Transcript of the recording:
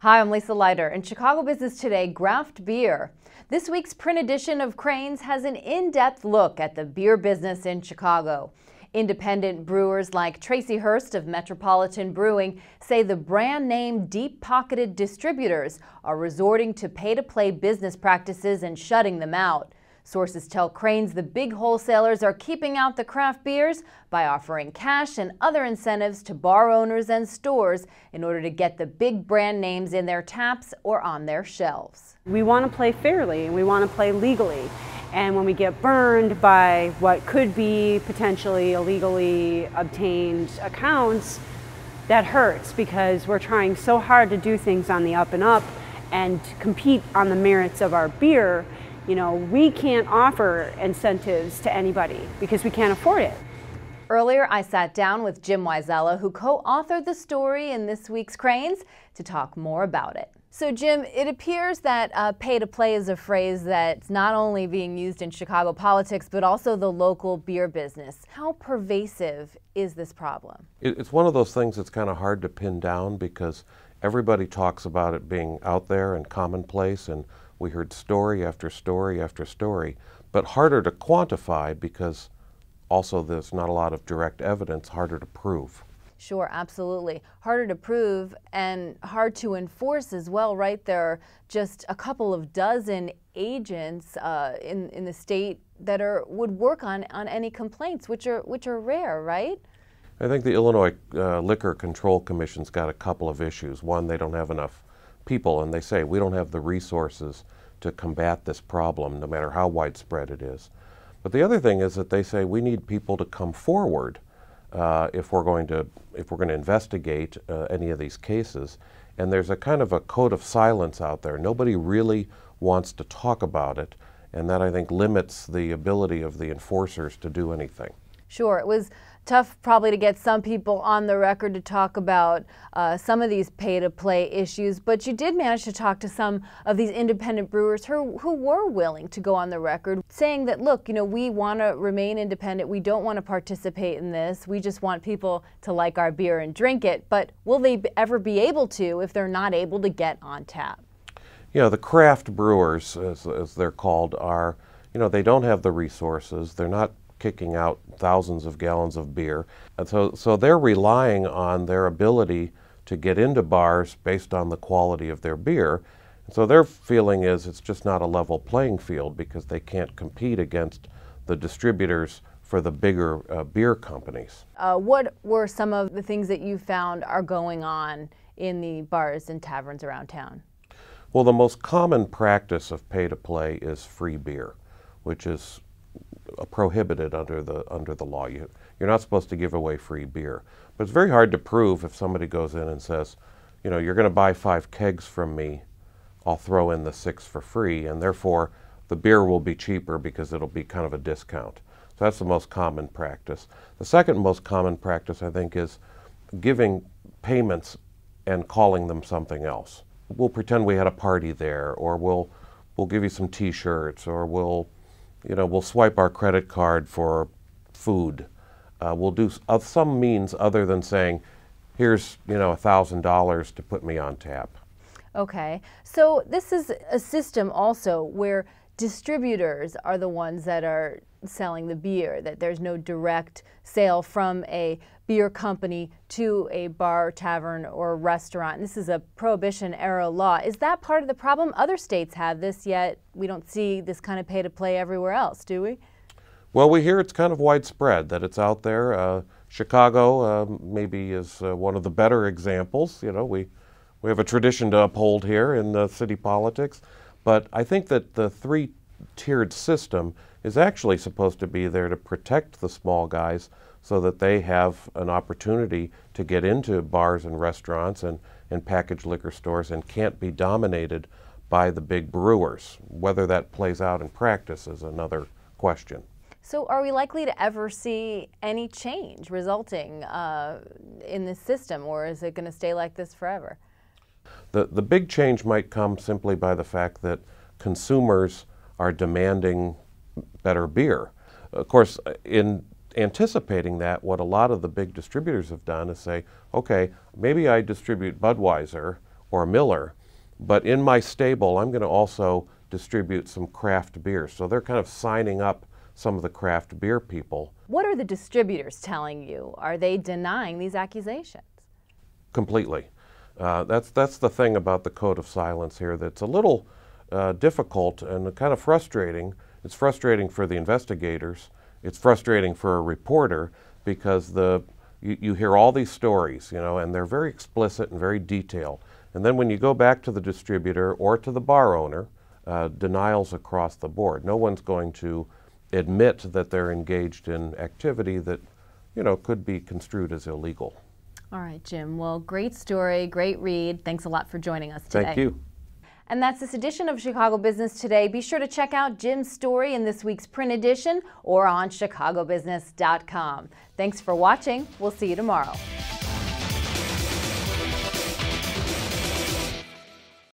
Hi, I'm Lisa Leiter. In Chicago Business Today, Graft beer. This week's print edition of Crain's has an in-depth look at the beer business in Chicago. Independent brewers like Tracy Hurst of Metropolitan Brewing say the brand name deep-pocketed distributors are resorting to pay-to-play business practices and shutting them out. Sources tell Crain's the big wholesalers are keeping out the craft beers by offering cash and other incentives to bar owners and stores in order to get the big brand names in their taps or on their shelves. We want to play fairly and we want to play legally. And when we get burned by what could be potentially illegally obtained accounts, that hurts because we're trying so hard to do things on the up and up and to compete on the merits of our beer. You know, we can't offer incentives to anybody because we can't afford it. Earlier, I sat down with Jim Wizella, who co-authored the story in this week's Crain's, to talk more about it. So Jim, it appears that pay-to-play is a phrase that's not only being used in Chicago politics, but also the local beer business. How pervasive is this problem? It's one of those things that's kind of hard to pin down because everybody talks about it being out there and commonplace, and we heard story after story after story, but harder to quantify because also there's not a lot of direct evidence, harder to prove. Sure, absolutely. Harder to prove and hard to enforce as well, right? There are just a couple of dozen agents in the state that would work on any complaints, which are rare, right? I think the Illinois Liquor Control Commission's got a couple of issues. One, they don't have enough people, and they say we don't have the resources to combat this problem, no matter how widespread it is. But the other thing is that they say we need people to come forward if we're going to investigate any of these cases. And there's a kind of a code of silence out there. Nobody really wants to talk about it, and that I think limits the ability of the enforcers to do anything. Sure, it was tough probably to get some people on the record to talk about some of these pay-to-play issues, but you did manage to talk to some of these independent brewers who were willing to go on the record saying that, look, you know, we want to remain independent, we don't want to participate in this, we just want people to like our beer and drink it, but will they ever be able to if they're not able to get on tap? You know, the craft brewers, as they're called, are, you know, they don't have the resources, they're not kicking out thousands of gallons of beer. And so they're relying on their ability to get into bars based on the quality of their beer. And so their feeling is it's just not a level playing field because they can't compete against the distributors for the bigger beer companies. What were some of the things that you found are going on in the bars and taverns around town? Well, the most common practice of pay-to-play is free beer, which is prohibited under the law. You're not supposed to give away free beer. But it's very hard to prove if somebody goes in and says, you know, you're going to buy 5 kegs from me, I'll throw in the 6 for free, and therefore the beer will be cheaper because it'll be kind of a discount. So that's the most common practice. The second most common practice, I think, is giving payments and calling them something else. We'll pretend we had a party there, or we'll give you some t-shirts, or we'll swipe our credit card for food. We'll do some means other than saying, here's, you know, $1,000 to put me on tap. Okay, so this is a system also where distributors are the ones that are selling the beer, that there's no direct sale from a beer company to a bar, tavern, or restaurant. This is a Prohibition-era law. Is that part of the problem? Other states have this, yet we don't see this kind of pay-to-play everywhere else, do we? Well, we hear it's kind of widespread, that it's out there. Chicago maybe is one of the better examples. You know, we have a tradition to uphold here in city politics. But I think that the three-tiered system is actually supposed to be there to protect the small guys so that they have an opportunity to get into bars and restaurants and packaged liquor stores and can't be dominated by the big brewers. Whether that plays out in practice is another question. So are we likely to ever see any change resulting in this system, or is it going to stay like this forever? The big change might come simply by the fact that consumers are demanding better beer. Of course, in anticipating that, what a lot of the big distributors have done is say, okay, maybe I distribute Budweiser or miller, but in my stable I'm going to also distribute some craft beer. So they're kind of signing up some of the craft beer people. What are the distributors telling you? Are they denying these accusations? Completely. That's the thing about the code of silence here that's a little difficult and kind of frustrating. It's frustrating for the investigators. It's frustrating for a reporter because you hear all these stories, and they're very explicit and very detailed. And then when you go back to the distributor or to the bar owner, denials across the board. No one's going to admit that they're engaged in activity that, could be construed as illegal. All right, Jim. Well, great story, great read. Thanks a lot for joining us today. Thank you. And that's this edition of Chicago Business Today. Be sure to check out Jim's story in this week's print edition or on chicagobusiness.com. Thanks for watching. We'll see you tomorrow.